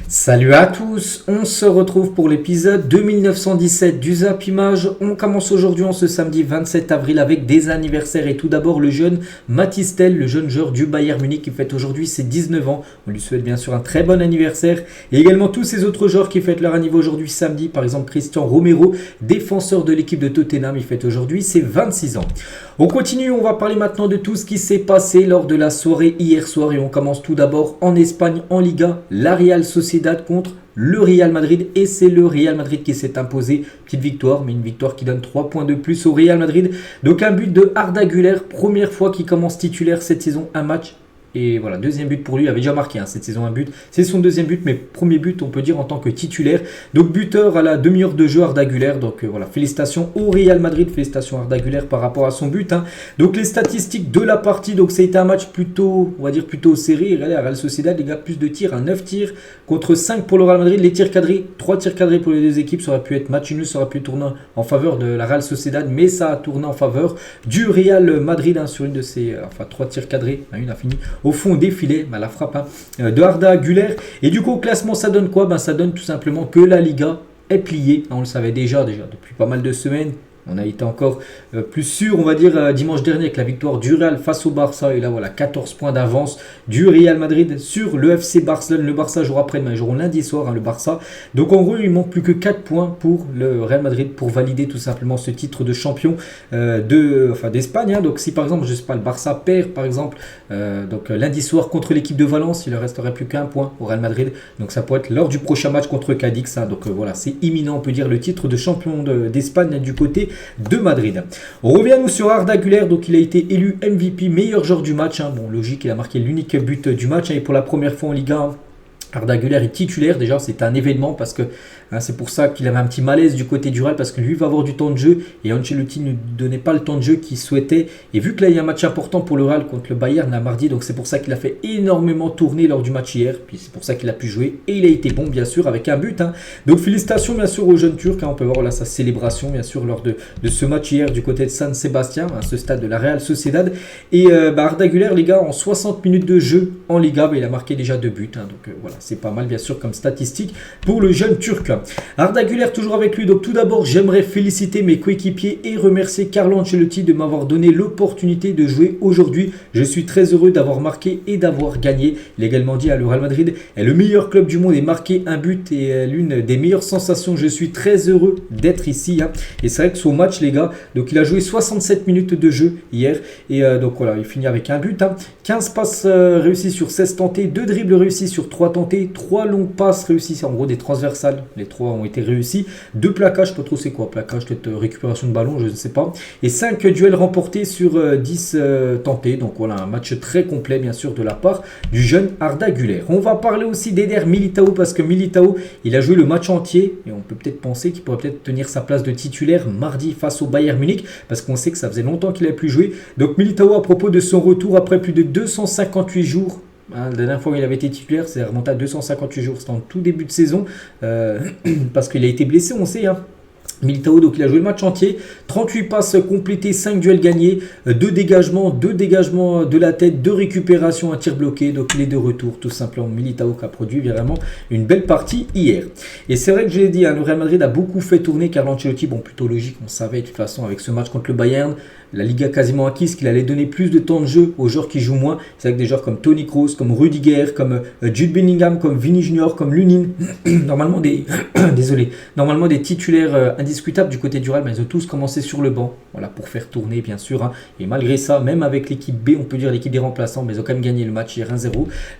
Salut à tous, on se retrouve pour l'épisode 2917 du Zap Image. On commence aujourd'hui en ce samedi 27 avril avec des anniversaires et tout d'abord le jeune Mathys Tel, le jeune joueur du Bayern Munich qui fête aujourd'hui ses 19 ans. On lui souhaite bien sûr un très bon anniversaire et également tous ces autres joueurs qui fêtent leur anniversaire aujourd'hui samedi, par exemple Christian Romero, défenseur de l'équipe de Tottenham, il fête aujourd'hui ses 26 ans. On continue, on va parler maintenant de tout ce qui s'est passé lors de la soirée hier soir et on commence tout d'abord en Espagne, en Liga, la Real Sociedad contre le Real Madrid et c'est le Real Madrid qui s'est imposé. Petite victoire, mais une victoire qui donne 3 points de plus au Real Madrid. Donc un but de Arda Güler, première fois qu'il commence titulaire cette saison, un match. Et voilà, deuxième but pour lui, il avait déjà marqué cette saison un but. C'est son deuxième but, mais premier but on peut dire en tant que titulaire. Donc buteur à la demi-heure de jeu Arda Güler. Donc voilà, félicitations au Real Madrid, félicitations à Arda Güler par rapport à son but. Donc les statistiques de la partie, donc ça a été un match plutôt, on va dire plutôt serré. Regardez, à Real Sociedad, les gars, plus de tirs, 9 tirs contre 5 pour le Real Madrid. Les tirs cadrés, 3 tirs cadrés pour les deux équipes. Ça aurait pu être match nul, ça aurait pu tourner en faveur de la Real Sociedad, mais ça a tourné en faveur du Real Madrid sur une de ces, 3 tirs cadrés. Une a fini au fond défilé, la frappe de Arda Güler. Et du coup, au classement, ça donne quoi? Ça donne tout simplement que la Liga est pliée. On le savait déjà depuis pas mal de semaines. On a été encore plus sûr, on va dire, dimanche dernier avec la victoire du Real face au Barça. Et là, voilà, 14 points d'avance du Real Madrid sur le FC Barcelone. Le Barça jouera après-demain, ils joueront lundi soir, le Barça. Donc en gros, il manque plus que 4 points pour le Real Madrid pour valider tout simplement ce titre de champion d'Espagne. Donc si par exemple, je sais pas, le Barça perd par exemple lundi soir contre l'équipe de Valence, il ne resterait plus qu'un point au Real Madrid. Donc ça pourrait être lors du prochain match contre Cadix. Donc voilà, c'est imminent, on peut dire, le titre de champion d'Espagne du côté de Madrid. On revient nous sur Arda Güler, donc il a été élu MVP, meilleur joueur du match. Bon, logique, il a marqué l'unique but du match et pour la première fois en Liga. Arda Güler est titulaire, déjà c'est un événement parce que c'est pour ça qu'il avait un petit malaise du côté du Real parce que lui va avoir du temps de jeu et Ancelotti ne donnait pas le temps de jeu qu'il souhaitait. Et vu que là il y a un match important pour le Real contre le Bayern à mardi, donc c'est pour ça qu'il a fait énormément tourner lors du match hier, puis c'est pour ça qu'il a pu jouer et il a été bon bien sûr avec un but. Donc félicitations bien sûr au jeune Turc, on peut voir là sa célébration bien sûr lors de ce match hier du côté de San Sebastián, ce stade de la Real Sociedad. Et Arda Güler les gars en 60 minutes de jeu en Liga, il a marqué déjà 2 buts, donc voilà. C'est pas mal bien sûr comme statistique pour le jeune Turc. Arda Güler toujours avec lui. Donc tout d'abord j'aimerais féliciter mes coéquipiers et remercier Carlo Ancelotti de m'avoir donné l'opportunité de jouer aujourd'hui. Je suis très heureux d'avoir marqué et d'avoir gagné. Il a également dit le Real Madrid est le meilleur club du monde et marquer un but est l'une des meilleures sensations. Je suis très heureux d'être ici. Et c'est vrai que son match les gars, donc il a joué 67 minutes de jeu hier et donc voilà, il finit avec un but. 15 passes réussies sur 16 tentées, 2 dribbles réussis sur 3 tentés. 3 longues passes réussies, c'est en gros des transversales, les 3 ont été réussis, 2 plaquages, je ne sais pas trop c'est quoi, plaquage, peut-être récupération de ballon, je ne sais pas, et 5 duels remportés sur 10 tentés, donc voilà un match très complet bien sûr de la part du jeune Arda Güler. On va parler aussi d'Eder Militao parce que Militao, il a joué le match entier et on peut peut-être penser qu'il pourrait peut-être tenir sa place de titulaire mardi face au Bayern Munich parce qu'on sait que ça faisait longtemps qu'il n'avait plus joué. Donc Militao à propos de son retour après plus de 258 jours. La dernière fois où il avait été titulaire, c'est remonté à 258 jours, c'était en tout début de saison, parce qu'il a été blessé, on sait. Militao, donc il a joué le match entier, 38 passes complétées, 5 duels gagnés, 2 dégagements de la tête, 2 récupérations, un tir bloqué, donc il est de retour tout simplement. Militao qui a produit vraiment une belle partie hier. Et c'est vrai que je l'ai dit, le Real Madrid a beaucoup fait tourner Carlo Ancelotti, bon plutôt logique, on savait de toute façon avec ce match contre le Bayern, la Liga quasiment acquise, qu'il allait donner plus de temps de jeu aux joueurs qui jouent moins. C'est avec des joueurs comme Toni Kroos, comme Rudiger, comme Jude Bellingham, comme Vini Junior, comme Lunin. Normalement des titulaires indiscutables du côté du Real, mais ils ont tous commencé sur le banc, voilà, pour faire tourner bien sûr. Et malgré ça, même avec l'équipe B, on peut dire l'équipe des remplaçants, mais ils ont quand même gagné le match hier 1-0.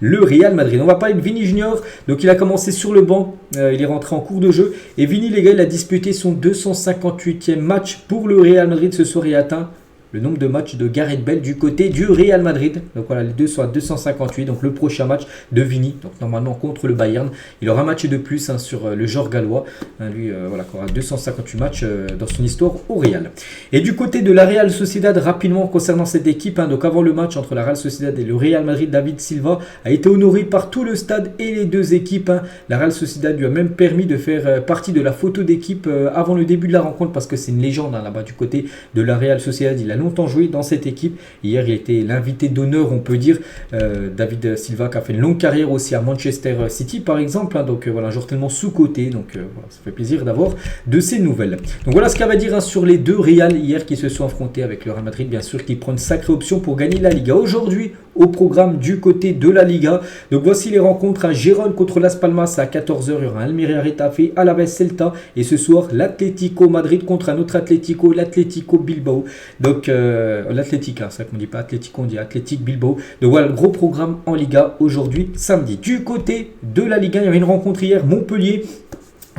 Le Real Madrid. On va parler de Vini Junior. Donc il a commencé sur le banc, il est rentré en cours de jeu. Et Vini les gars, il a disputé son 258e match pour le Real Madrid ce soir et atteint le nombre de matchs de Gareth Bale du côté du Real Madrid. Donc voilà, les deux sont à 258. Donc le prochain match de Vini, donc normalement contre le Bayern, il aura un match de plus sur le joueur gallois. Lui, voilà, qui aura 258 matchs dans son histoire au Real. Et du côté de la Real Sociedad, rapidement concernant cette équipe, donc avant le match entre la Real Sociedad et le Real Madrid, David Silva a été honoré par tout le stade et les deux équipes. La Real Sociedad lui a même permis de faire partie de la photo d'équipe avant le début de la rencontre parce que c'est une légende là-bas du côté de la Real Sociedad. Il a longtemps joué dans cette équipe. Hier, il était l'invité d'honneur, on peut dire. David Silva qui a fait une longue carrière aussi à Manchester City, par exemple. Donc voilà, un joueur tellement sous-coté. Donc voilà, ça fait plaisir d'avoir de ces nouvelles. Donc voilà ce qu'elle va dire sur les deux Real hier qui se sont affrontés avec le Real Madrid, bien sûr, qui prend une sacrée option pour gagner la Liga. Aujourd'hui, au programme du côté de la Liga. Donc voici les rencontres. Gérone contre Las Palmas à 14h. Il y aura Almeria Retafe, Alaves Celta. Et ce soir, l'Atlético Madrid contre un autre Atlético, l'Atlético Bilbao. Donc l'Atlética, c'est ça qu'on dit pas Atlético, on dit Athletic Bilbao. Donc voilà le gros programme en Liga aujourd'hui, samedi. Du côté de la Liga, il y avait une rencontre hier, Montpellier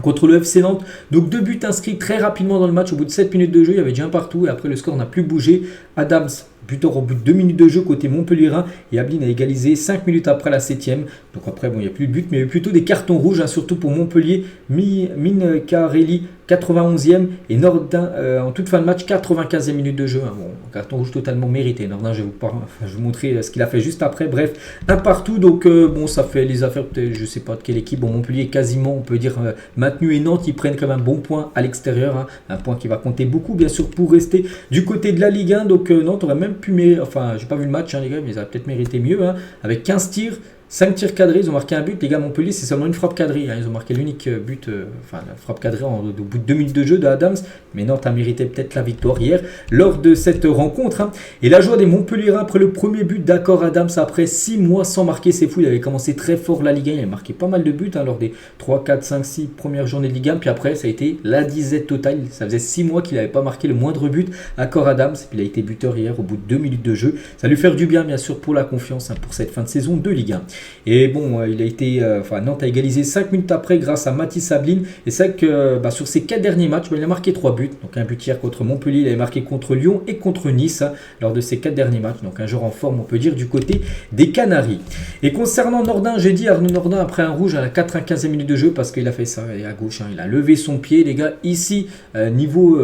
contre le FC Nantes. Donc 2 buts inscrits très rapidement dans le match. Au bout de 7 minutes de jeu, il y avait déjà un partout. Et après, le score n'a plus bougé. Adams, buteur au bout de 2 minutes de jeu côté Montpellierin. Et Ablin a égalisé 5 minutes après la 7e. Donc après, bon, il n'y a plus de but, mais il y a plutôt des cartons rouges, surtout pour Montpellier. Mine Carelli, 91e. Et Nordin, en toute fin de match, 95e minute de jeu. Bon, carton rouge totalement mérité. Nordin, je vais vous montrer ce qu'il a fait juste après. Bref, un partout. Donc bon, ça fait les affaires, peut-être, je ne sais pas de quelle équipe. Bon, Montpellier est quasiment, on peut dire, maintenu. Et Nantes, ils prennent quand même un bon point à l'extérieur. Un point qui va compter beaucoup, bien sûr, pour rester du côté de la Ligue 1. Donc Nantes aurait même pu mériter, enfin, j'ai pas vu le match, les gars, mais ils auraient peut-être mérité mieux. Avec 15 tirs. 5 tirs cadrés, ils ont marqué un but. Les gars, Montpellier, c'est seulement une frappe cadrée. Ils ont marqué l'unique but, la frappe cadrée au bout de 2 minutes de jeu de Adams. Mais Nantes a mérité peut-être la victoire hier lors de cette rencontre. Et la joie des Montpellierins après le premier but d'accord Adams après 6 mois sans marquer, c'est fou. Il avait commencé très fort la Ligue 1. Il avait marqué pas mal de buts lors des 3, 4, 5, 6 premières journées de Ligue 1. Puis après, ça a été la disette totale. Ça faisait 6 mois qu'il n'avait pas marqué le moindre but. Accord Adams. Il a été buteur hier au bout de 2 minutes de jeu. Ça lui fait du bien, bien sûr, pour la confiance pour cette fin de saison de Ligue 1. Et bon, il a été, Nantes a égalisé 5 minutes après grâce à Mathis Ablin. Et c'est vrai que sur ces 4 derniers matchs, il a marqué 3 buts. Donc un but hier contre Montpellier, il avait marqué contre Lyon et contre Nice lors de ces 4 derniers matchs. Donc un joueur en forme, on peut dire, du côté des Canaries. Et concernant Nordin, j'ai dit Arnaud Nordin après un rouge à la 95e minute de jeu parce qu'il a fait ça à gauche. Il a levé son pied, les gars, ici, niveau,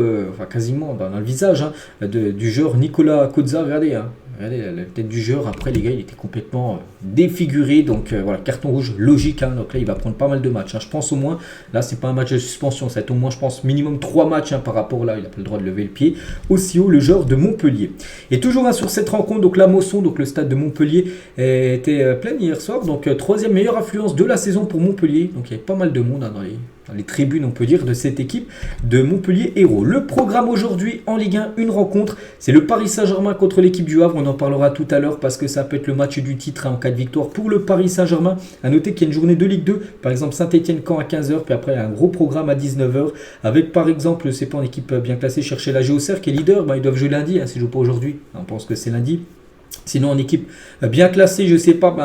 quasiment dans le visage du joueur Nicolas Kozza. Regardez, regardez la tête du joueur. Après, les gars, il était complètement défiguré. Donc voilà, carton rouge logique. Donc là, il va prendre pas mal de matchs. Je pense au moins, là, c'est pas un match de suspension. Ça va être au moins, je pense, minimum 3 matchs par rapport là. Il n'a pas le droit de lever le pied. Aussi haut, le joueur de Montpellier. Et toujours sur cette rencontre, donc la Mosson, donc le stade de Montpellier, était plein hier soir. Donc 3e meilleure affluence de la saison pour Montpellier. Donc il y avait pas mal de monde dans les tribunes, on peut dire, de cette équipe de Montpellier Hérault. Le programme aujourd'hui en Ligue 1, une rencontre, c'est le Paris Saint-Germain contre l'équipe du Havre. On en parlera tout à l'heure parce que ça peut être le match du titre en cas de victoire pour le Paris Saint-Germain. A noter qu'il y a une journée de Ligue 2, par exemple Saint-Etienne-Caen à 15h, puis après un gros programme à 19h avec par exemple, c'est pas une équipe bien classée, chercher la Géocère qui est leader. Ils doivent jouer lundi, s'ils ne jouent pas aujourd'hui, on pense que c'est lundi. Sinon, en équipe bien classée, je sais pas,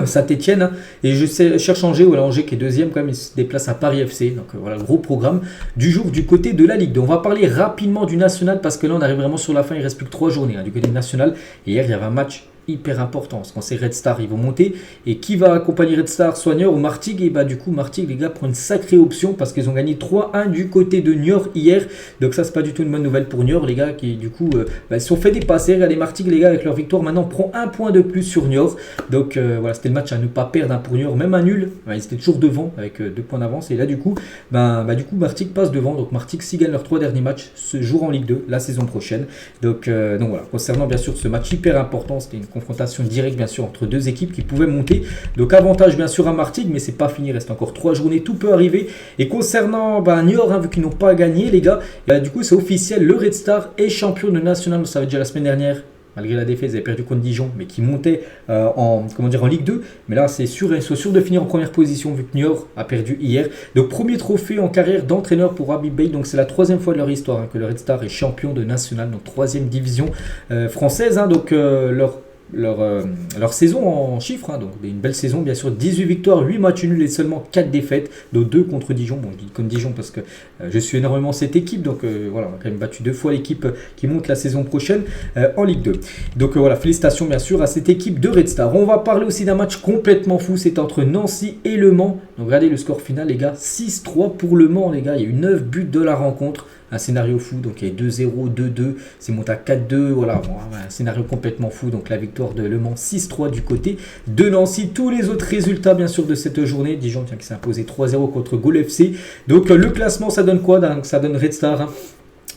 Saint-Etienne. Et je cherche Angers, ou Angers qui est 2e, quand même, il se déplace à Paris FC. Donc voilà, gros programme du jour du côté de la Ligue 2. On va parler rapidement du National parce que là, on arrive vraiment sur la fin. Il ne reste plus que 3 journées du côté du National. Et hier, il y avait un match hyper important parce qu'on sait Red Star ils vont monter et qui va accompagner Red Star, soit Niort ou Martigues. Et du coup Martigues, les gars, prend une sacrée option parce qu'ils ont gagné 3-1 du côté de Niort hier. Donc ça, c'est pas du tout une bonne nouvelle pour Niort, les gars, qui du coup ils se sont fait dépasser. Regardez, Martigues, les gars, avec leur victoire maintenant prend 1 point de plus sur Niort. Donc voilà, c'était le match à ne pas perdre pour Niort, même un nul, ils étaient toujours devant avec 2 points d'avance. Et là du coup Martigues passe devant. Donc Martigues, s'ils gagnent leurs 3 derniers matchs, se joueront en Ligue 2 la saison prochaine. Donc voilà, concernant bien sûr ce match hyper important, c'était une confrontation directe bien sûr entre 2 équipes qui pouvaient monter. Donc avantage bien sûr à Martigues, mais c'est pas fini, il reste encore 3 journées, tout peut arriver. Et concernant Niort, vu qu'ils n'ont pas gagné, les gars, du coup c'est officiel, le Red Star est champion de national. Ça va déjà la semaine dernière. Malgré la défaite, ils avaient perdu contre Dijon, mais qui montait en Ligue 2. Mais là, c'est sûr, ils sont sûrs de finir en première position, vu que Niort a perdu hier. Donc, premier trophée en carrière d'entraîneur pour Habib Beye. Donc, c'est la 3e fois de leur histoire que le Red Star est champion de national, donc 3e division française. Donc, leur saison en chiffres, donc une belle saison, bien sûr, 18 victoires, 8 matchs nuls et seulement 4 défaites, donc 2 contre Dijon. Bon, je dis comme Dijon parce que je suis énormément cette équipe, donc voilà, on a quand même battu 2 fois l'équipe qui monte la saison prochaine en Ligue 2. Donc voilà, félicitations bien sûr à cette équipe de Red Star. On va parler aussi d'un match complètement fou, c'est entre Nancy et Le Mans. Donc regardez le score final, les gars, 6-3 pour Le Mans, les gars, il y a eu 9 buts de la rencontre. Un scénario fou, donc il y a 2-0, 2-2, c'est monté à 4-2, voilà, un scénario complètement fou. Donc la victoire de Le Mans 6-3 du côté de Nancy. Tous les autres résultats bien sûr de cette journée, Dijon qui s'est imposé 3-0 contre Gaulle FC. Donc le classement, ça donne quoi? Ça donne Red Star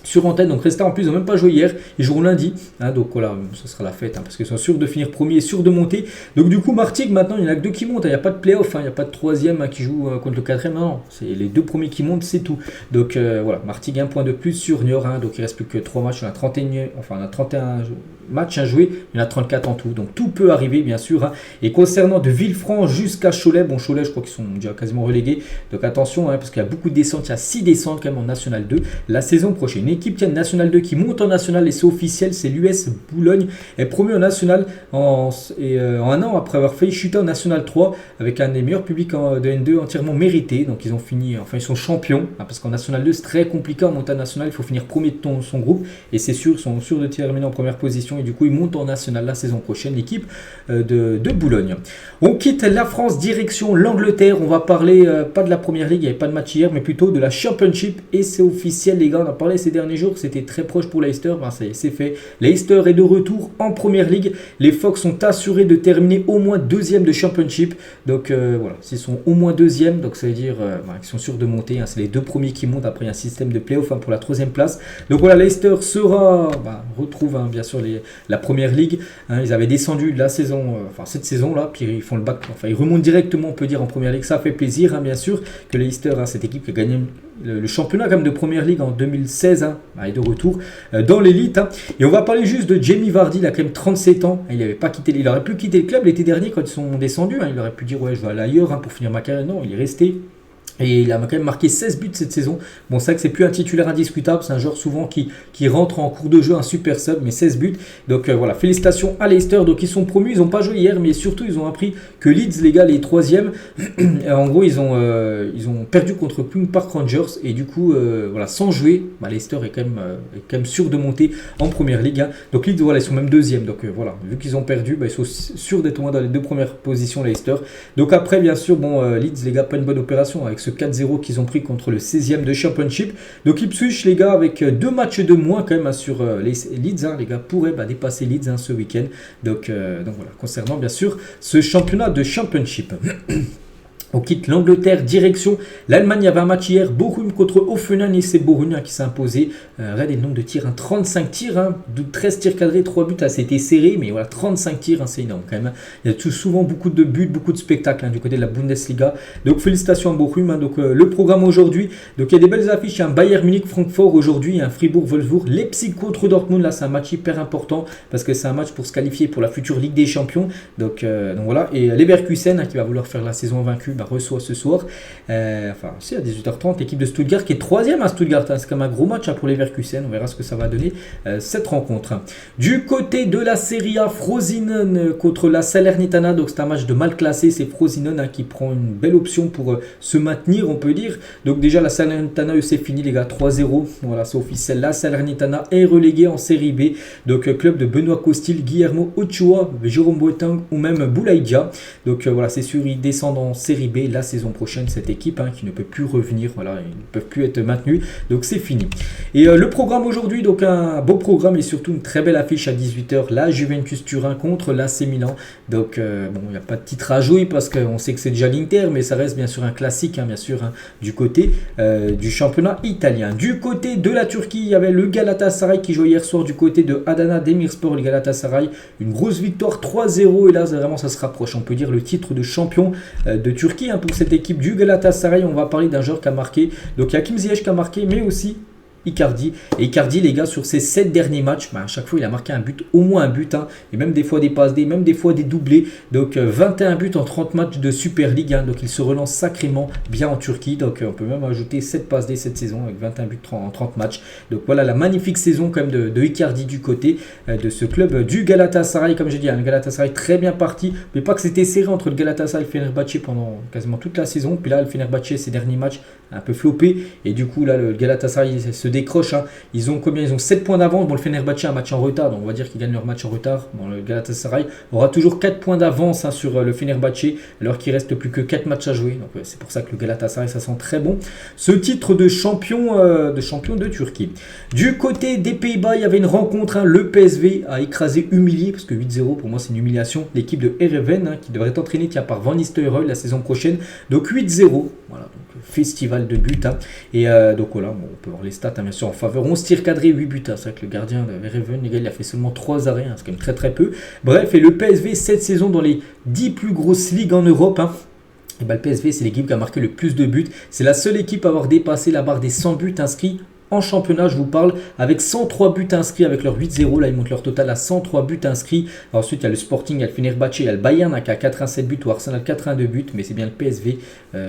sur antenne. Donc restez en plus, ils n'ont même pas joué hier, ils joueront lundi, hein, donc voilà, ce sera la fête, hein, parce qu'ils sont sûrs de finir premier et sûrs de monter. Donc du coup Martigues maintenant il n'y en a que deux qui montent, il n'y a pas de play-off, il n'y a pas de troisième qui joue contre le quatrième, non, c'est les deux premiers qui montent, c'est tout. Donc voilà, Martigues un point de plus sur Niort, hein, donc il ne reste plus que 3 matchs, on a 31 matchs à jouer, il y en a 34 en tout, donc tout peut arriver bien sûr, hein. Et concernant de Villefranche jusqu'à Cholet, bon Cholet je crois qu'ils sont déjà quasiment relégués, donc attention, hein, parce qu'il y a beaucoup de descentes, il y a 6 descentes quand même en National 2 la saison prochaine. Une équipe qui a une National 2 qui monte en National et c'est officiel, c'est l'US Boulogne, est promu en National en un an après avoir failli chuter en National 3 avec un des meilleurs publics de N2 entièrement mérité, donc ils ont fini, enfin ils sont champions, hein, parce qu'en National 2 c'est très compliqué en montant en National, il faut finir premier de son groupe et c'est sûr, ils sont sûrs de terminer en première position et du coup ils montent en National la saison prochaine, l'équipe de Boulogne. On quitte la France, direction l'Angleterre, on va parler pas de la première ligue, il n'y avait pas de match hier, mais plutôt de la Championship et c'est officiel les gars, on a parlé ces derniers jours, c'était très proche pour Leicester, ben c'est fait. Leicester est de retour en première ligue, les Fox sont assurés de terminer au moins deuxième de Championship, donc voilà, s'ils sont au moins deuxième, donc ça veut dire qu'ils sont sûrs de monter, hein, c'est les deux premiers qui montent après un système de play-off, hein, pour la troisième place. Donc voilà, Leicester retrouve hein, bien sûr la première ligue, hein, ils avaient descendu la saison, cette saison là, puis ils font le bac, ils remontent directement on peut dire en première ligue, ça fait plaisir, hein, bien sûr que Leicester, hein, cette équipe qui a gagné le championnat quand même de première ligue en 2016, hein, est de retour dans l'élite, hein. Et on va parler juste de Jamie Vardy, il a quand même 37 ans, hein, il aurait pu quitter le club l'été dernier quand ils sont descendus, hein, il aurait pu dire ouais je vais aller ailleurs, hein, pour finir ma carrière, non il est resté. Et il a quand même marqué 16 buts cette saison. Bon, c'est vrai que c'est plus un titulaire indiscutable. C'est un joueur souvent qui rentre en cours de jeu, un super sub, mais 16 buts. Donc voilà, félicitations à Leicester. Donc ils sont promus, ils n'ont pas joué hier, mais surtout ils ont appris que Leeds, les gars, les troisièmes, en gros, ils ont perdu contre Queen Park Rangers. Et du coup, voilà, sans jouer, Leicester est quand même sûr de monter en première ligue, hein. Donc Leeds, voilà, ils sont même deuxièmes. Donc voilà, vu qu'ils ont perdu, ils sont sûrs d'être au moins dans les deux premières positions, Leicester. Donc après, bien sûr, Leeds, les gars, pas une bonne opération avec ce 4-0 qu'ils ont pris contre le 16e de Championship. Donc Ipswich, les gars, avec 2 matchs de moins quand même, hein, sur les Leeds, hein, les gars pourraient dépasser Leeds, hein, ce week-end. Donc voilà, concernant bien sûr ce championnat de Championship. On quitte l'Angleterre, direction l'Allemagne. Il y avait un match hier, Bochum contre Hoffenheim et c'est Bochum, hein, qui s'est imposé. Regardez le nombre de tirs, hein, 35 tirs, hein, 13 tirs cadrés, 3 buts, c'était serré, mais voilà, 35 tirs, hein, c'est énorme quand même. Il y a souvent beaucoup de buts, beaucoup de spectacles, hein, du côté de la Bundesliga. Donc félicitations à Bochum, hein. Donc le programme aujourd'hui, donc il y a des belles affiches, un Bayern Munich, Francfort aujourd'hui, un Fribourg, Wolfsburg, Leipzig contre Dortmund. Là c'est un match hyper important parce que c'est un match pour se qualifier pour la future Ligue des Champions. Donc voilà, et Leverkusen, hein, qui va vouloir faire la saison invaincue, reçoit ce soir, c'est à 18h30, l'équipe de Stuttgart qui est 3e à Stuttgart, hein. C'est comme un gros match, hein, pour Leverkusen, on verra ce que ça va donner, cette rencontre. Du côté de la Serie A, Frosinone contre la Salernitana, donc c'est un match de mal classé, c'est Frosinone, hein, qui prend une belle option pour se maintenir, on peut dire. Donc déjà la Salernitana, c'est fini les gars, 3-0, voilà, c'est officiel, la Salernitana est reléguée en Série B, donc club de Benoît Costil, Guillermo Ochoa, Jérôme Boateng ou même Boulaïdia. Donc voilà, c'est sûr, ils descendent en Série B la saison prochaine, cette équipe, hein, qui ne peut plus revenir, voilà, ils ne peuvent plus être maintenus, donc c'est fini. Et le programme aujourd'hui, donc un beau programme et surtout une très belle affiche à 18h, la Juventus Turin contre l'AC Milan. Donc il n'y a pas de titre à jouer parce qu'on sait que c'est déjà l'Inter, mais ça reste bien sûr un classique, hein, bien sûr, hein, du côté du championnat italien. Du côté de la Turquie, il y avait le Galatasaray qui jouait hier soir du côté de Adana Demirspor. Le Galatasaray, une grosse victoire 3-0 et là vraiment ça se rapproche, on peut dire, le titre de champion de Turquie, hein, pour cette équipe du Galatasaray. On va parler d'un joueur qui a marqué, donc il y a Hakim Ziyech qui a marqué, mais aussi Icardi. Et Icardi, les gars, sur ses 7 derniers matchs, à chaque fois il a marqué un but, au moins un but, hein, et même des fois des passes D, même des fois des doublés. Donc 21 buts en 30 matchs de Super League, hein, donc il se relance sacrément bien en Turquie. Donc on peut même ajouter 7 passes D cette saison avec 21 buts en 30 matchs. Donc voilà la magnifique saison quand même de Icardi du côté de ce club du Galatasaray. Comme j'ai dit, un Galatasaray très bien parti, mais pas que c'était serré entre le Galatasaray et le Fenerbahçe pendant quasiment toute la saison. Puis là le Fenerbahçe, ces derniers matchs, un peu floppé, et du coup là le Galatasaray se décroche, hein. Ils ont 7 points d'avance. Bon, le Fenerbahçe a un match en retard, donc on va dire qu'ils gagnent leur match en retard. Bon, le Galatasaray aura toujours 4 points d'avance, hein, sur le Fenerbahçe, alors qu'il reste plus que 4 matchs à jouer. Donc c'est pour ça que le Galatasaray, ça sent très bon ce titre de champion de Turquie. Du côté des Pays-Bas, il y avait une rencontre, hein. Le PSV a écrasé, humilié, parce que 8-0 pour moi c'est une humiliation, l'équipe de Heerenveen, hein, qui devrait être entraînée par Van Nistelrooy la saison prochaine. Donc 8-0, voilà. Donc festival de buts. Et donc voilà, bon, on peut voir les stats bien sûr en faveur. 11 tirs cadrés, 8 buts. C'est vrai que le gardien de Verheven, il a fait seulement 3 arrêts, c'est quand même très très peu. Bref, et le PSV, cette saison dans les 10 plus grosses ligues en Europe. Et le PSV, c'est l'équipe qui a marqué le plus de buts. C'est la seule équipe à avoir dépassé la barre des 100 buts inscrits en championnat, je vous parle, avec 103 buts inscrits, avec leur 8-0, là ils montent leur total à 103 buts inscrits. Alors, ensuite il y a le Sporting, il y a le Fenerbahçe, il y a le Bayern qui a 87 buts, ou Arsenal 82 buts, mais c'est bien le PSV,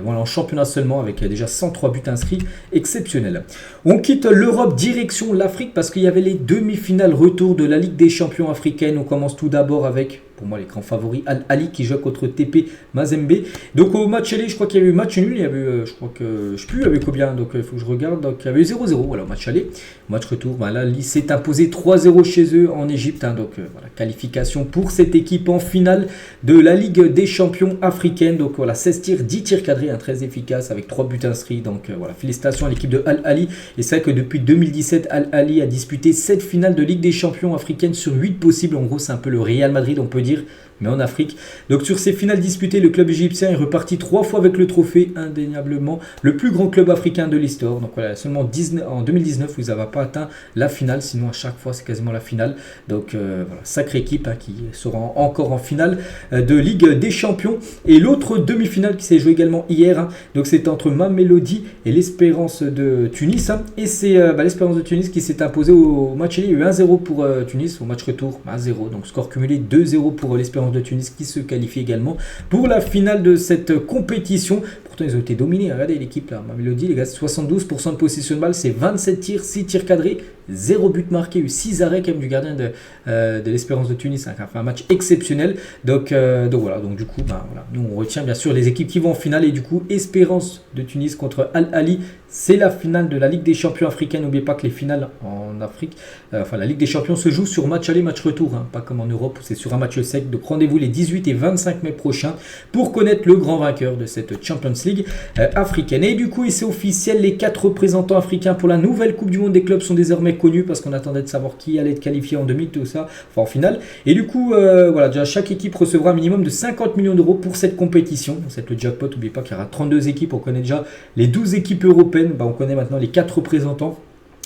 voilà, en championnat seulement, avec déjà 103 buts inscrits, exceptionnel. On quitte l'Europe, direction l'Afrique, parce qu'il y avait les demi-finales retour de la Ligue des champions africaine. On commence tout d'abord avec, pour moi, les grands favoris, Al Ahly qui joue contre TP Mazembe. Donc au match aller, je crois qu'il y avait eu match nul, il y avait eu, je crois que, je sais plus, il y avait combien, donc il faut que je regarde, donc il y avait eu 0-0, voilà, match aller. Match retour, ben, là, Ahly s'est imposé 3-0 chez eux en Égypte, donc voilà, qualification pour cette équipe en finale de la Ligue des champions africaine. Donc voilà, 16 tirs, 10 tirs cadrés, très efficace, avec 3 buts inscrits, donc voilà, félicitations à l'équipe de Al Ahly. Et c'est vrai que depuis 2017, Al Ahly a disputé 7 finales de Ligue des champions africaine sur 8 possibles, en gros c'est un peu le Real Madrid, on peut dire, mais en Afrique. Donc sur ces finales disputées, le club égyptien est reparti 3 fois avec le trophée, indéniablement le plus grand club africain de l'histoire. Donc voilà, seulement en 2019, vous n'avez pas atteint la finale, sinon à chaque fois c'est quasiment la finale. Donc voilà, sacrée équipe qui sera encore en finale de Ligue des champions. Et l'autre demi-finale qui s'est jouée également hier, donc c'est entre Mamelodi et l'Espérance de Tunis. Et c'est l'Espérance de Tunis qui s'est imposée au match aller. Il y a eu 1-0 pour Tunis, au match retour 1-0, donc score cumulé 2-0 pour l'Espérance de Tunis qui se qualifie également pour la finale de cette compétition. Pourtant ils ont été dominés, regardez l'équipe là, Mamelodi les gars, 72% de possession de balle, c'est 27 tirs, 6 tirs cadrés, 0 but marqué, eu 6 arrêts quand même du gardien de l'Espérance de Tunis, qui a fait un match exceptionnel. Donc voilà, donc du coup voilà, nous on retient bien sûr les équipes qui vont en finale, et du coup Espérance de Tunis contre Al Ahly, c'est la finale de la Ligue des champions africaine. N'oubliez pas que les finales en Afrique, la Ligue des champions se joue sur match aller, match retour, pas comme en Europe où c'est sur un match sec. Donc rendez-vous les 18 et 25 mai prochains pour connaître le grand vainqueur de cette Champions League africaine. Et du coup, c'est officiel, les 4 représentants africains pour la nouvelle Coupe du Monde des clubs sont désormais connus, parce qu'on attendait de savoir qui allait être qualifié en demi, tout ça, enfin en finale. Et du coup, voilà, déjà chaque équipe recevra un minimum de 50 millions d'euros pour cette compétition. C'est le jackpot, n'oubliez pas qu'il y aura 32 équipes, on connaît déjà les 12 équipes européennes. On connaît maintenant les 4 représentants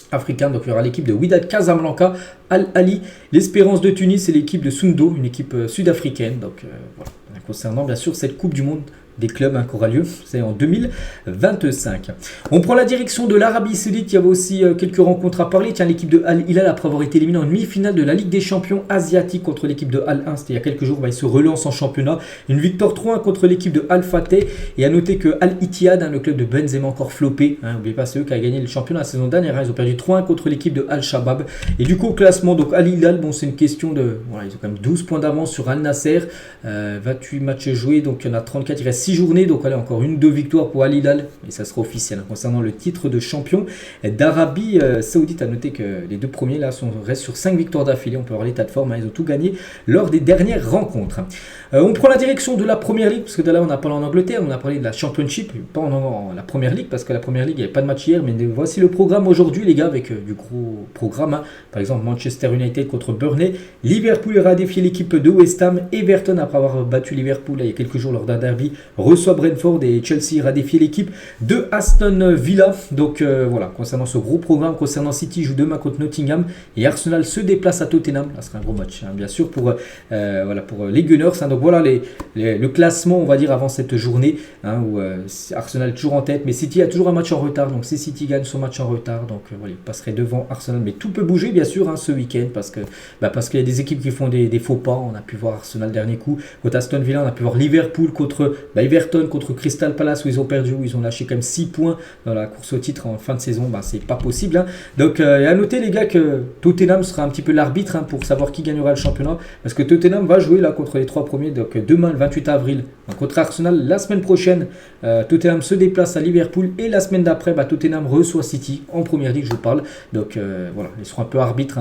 africains. Donc il y aura l'équipe de Wydad Casablanca, Al Ahly, l'Espérance de Tunis et l'équipe de Sundo, une équipe sud-africaine. Donc voilà, concernant bien sûr cette Coupe du Monde des clubs qui aura lieu, c'est en 2025. On prend la direction de l'Arabie Saoudite. Il y avait aussi quelques rencontres à parler. Tiens, l'équipe de Al Hilal, après avoir été éliminée en demi-finale de la Ligue des champions asiatique contre l'équipe de Al Ain, c'était il y a quelques jours, ils se relancent en championnat. Une victoire 3-1 contre l'équipe de Al Fateh. Et à noter que Al Ittihad, le club de Benzema, encore floppé, n'oubliez pas, c'est eux qui a gagné le championnat la saison dernière, ils ont perdu 3-1 contre l'équipe de Al Shabab. Et du coup au classement, donc Al Hilal, bon, c'est une question de, voilà, ils ont quand même 12 points d'avance sur Al Nasser, 28 matchs joués, donc il y en a 34, il reste 6 journées, donc allez, encore 1-2 victoires pour Al Hilal, et ça sera officiel concernant le titre de champion d'Arabie Saoudite. À noter que les 2 premiers là restent sur 5 victoires d'affilée, on peut voir l'état de forme, ils ont tout gagné lors des dernières rencontres. On prend la direction de la Première Ligue, parce que là on a parlé en Angleterre, on a parlé de la Championship, pas en la Première Ligue, parce que la Première Ligue il n'y avait pas de match hier, mais voici le programme aujourd'hui les gars, avec du gros programme, par exemple Manchester United contre Burnley, Liverpool ira défier l'équipe de West Ham, Everton après avoir battu Liverpool il y a quelques jours lors d'un derby reçoit Brentford, et Chelsea ira défier l'équipe de Aston Villa. Donc voilà, concernant ce gros programme, concernant City joue demain contre Nottingham, et Arsenal se déplace à Tottenham. Là, ce sera un gros match bien sûr pour les Gunners. Donc voilà le classement, on va dire, avant cette journée, où Arsenal est toujours en tête, mais City a toujours un match en retard. Donc si City gagne son match en retard, donc voilà, il passerait devant Arsenal. Mais tout peut bouger bien sûr ce week-end, parce qu'il y a des équipes qui font des faux pas. On a pu voir Arsenal dernier coup contre Aston Villa, on a pu voir Liverpool contre Everton, contre Crystal Palace où ils ont perdu, où ils ont lâché quand même 6 points dans la course au titre en fin de saison. C'est pas possible. Donc à noter les gars que Tottenham sera un petit peu l'arbitre pour savoir qui gagnera le championnat, parce que Tottenham va jouer là contre les 3 premiers, donc demain le 28 avril contre Arsenal. La semaine prochaine Tottenham se déplace à Liverpool, et la semaine d'après Tottenham reçoit City en Première Ligue, je vous parle. Donc voilà, ils seront un peu arbitres,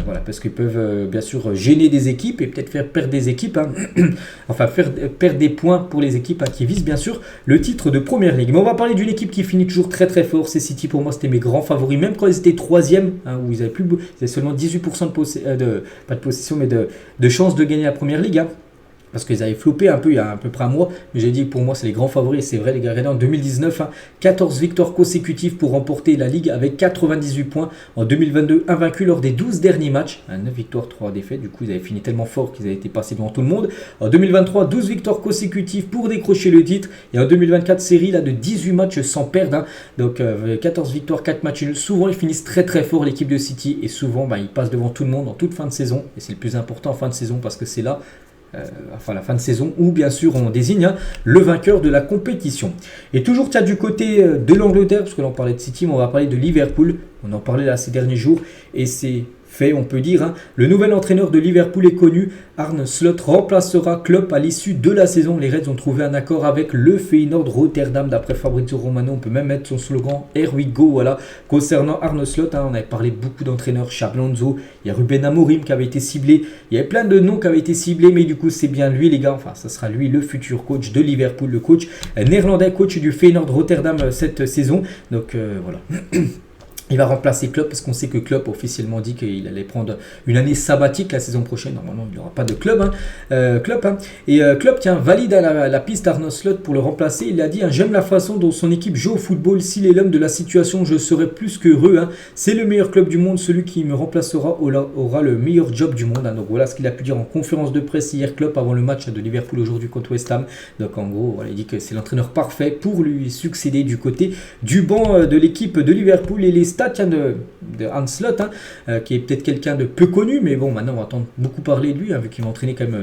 voilà, parce qu'ils peuvent bien sûr gêner des équipes et peut-être faire perdre des équipes, enfin faire perdre des points pour les équipes qui visent bien sûr le titre de Première Ligue. Mais on va parler d'une équipe qui finit toujours très très fort, c'est City. Pour moi c'était mes grands favoris, même quand ils étaient 3e, où ils avaient seulement 18% pas de possession, mais de chance de gagner la Première Ligue. parce qu'ils avaient floppé un peu il y a à peu près un mois, mais j'ai dit pour moi c'est les grands favoris, et c'est vrai les gars, regardez en 2019, 14 victoires consécutives pour remporter la Ligue avec 98 points, en 2022 invaincu lors des 12 derniers matchs, 9 victoires, 3 défaites, du coup ils avaient fini tellement fort qu'ils avaient été passés devant tout le monde, en 2023 12 victoires consécutives pour décrocher le titre, et en 2024 série là de 18 matchs sans perdre, donc 14 victoires, 4 matchs nuls, souvent ils finissent très très fort l'équipe de City, et souvent ils passent devant tout le monde en toute fin de saison, et c'est le plus important en fin de saison parce que c'est là la fin de saison où bien sûr on désigne le vainqueur de la compétition. Et toujours tiens du côté de l'Angleterre, parce que là on parlait de City, mais on va parler de Liverpool, on en parlait là ces derniers jours et c'est fait on peut dire, le nouvel entraîneur de Liverpool est connu, Arne Slot remplacera Klopp à l'issue de la saison. Les Reds ont trouvé un accord avec le Feyenoord Rotterdam d'après Fabrizio Romano, on peut même mettre son slogan Here we go, voilà. Concernant Arne Slot, on avait parlé beaucoup d'entraîneurs, Xabi Alonso, il y a Ruben Amorim qui avait été ciblé, il y avait plein de noms qui avaient été ciblés, mais du coup c'est bien lui les gars, enfin ça sera lui le futur coach de Liverpool, le coach néerlandais, coach du Feyenoord Rotterdam cette saison, donc voilà. Il va remplacer Klopp parce qu'on sait que Klopp officiellement dit qu'il allait prendre une année sabbatique la saison prochaine. Normalement, il n'y aura pas de Klopp. Et Klopp valide à la piste Arne Slot pour le remplacer. Il a dit j'aime la façon dont son équipe joue au football. S'il est l'homme de la situation, je serai plus qu'heureux. C'est le meilleur club du monde. Celui qui me remplacera aura le meilleur job du monde. Donc voilà ce qu'il a pu dire en conférence de presse hier, Klopp, avant le match de Liverpool aujourd'hui contre West Ham. Donc en gros, voilà, il dit que c'est l'entraîneur parfait pour lui succéder du côté du banc de l'équipe de Liverpool. Et les stats de Arne Slot, qui est peut-être quelqu'un de peu connu, mais bon, maintenant on va entendre beaucoup parler de lui, vu qu'il va entraîner quand même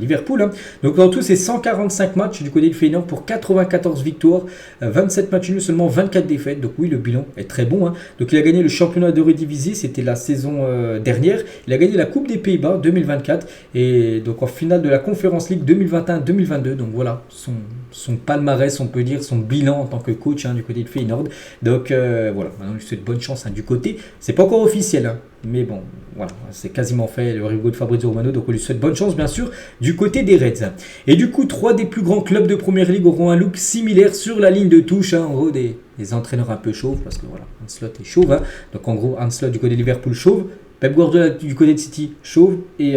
Liverpool. Donc en tout, c'est 145 matchs du côté du Feyenoord pour 94 victoires, 27 matchs nuls, seulement 24 défaites. Donc oui, le bilan est très bon. Donc il a gagné le championnat d'Eredivisie, c'était la saison dernière. Il a gagné la Coupe des Pays-Bas 2024 et donc en finale de la Conference League 2021-2022. Donc voilà, son palmarès, on peut dire, son bilan en tant que coach du côté de Feyenoord. Donc voilà, maintenant il lui souhaite bonne chance du côté. C'est pas encore officiel, mais bon, voilà, c'est quasiment fait le rigot de Fabrizio Romano, donc on lui souhaite bonne chance bien sûr du côté des Reds. Et du coup, 3 des plus grands clubs de Première Ligue auront un look similaire sur la ligne de touche, en gros des entraîneurs un peu chauves, parce que voilà, Arne Slot est chauve, donc en gros Arne Slot du côté de Liverpool chauve, Pep Guardiola du côté de City chauve, et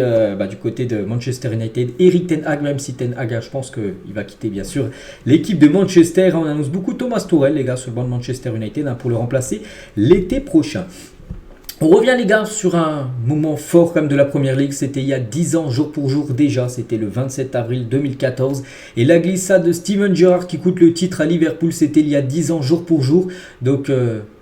du côté de Manchester United, Erik Ten Hag, même si Ten Hag, je pense qu'il va quitter bien sûr l'équipe de Manchester. On annonce beaucoup Thomas Tuchel, les gars, sur le banc de Manchester United, pour le remplacer l'été prochain. On revient les gars sur un moment fort comme de la Première Ligue, c'était il y a 10 ans jour pour jour déjà, c'était le 27 avril 2014 et la glissade de Steven Gerrard qui coûte le titre à Liverpool, c'était il y a 10 ans jour pour jour. Donc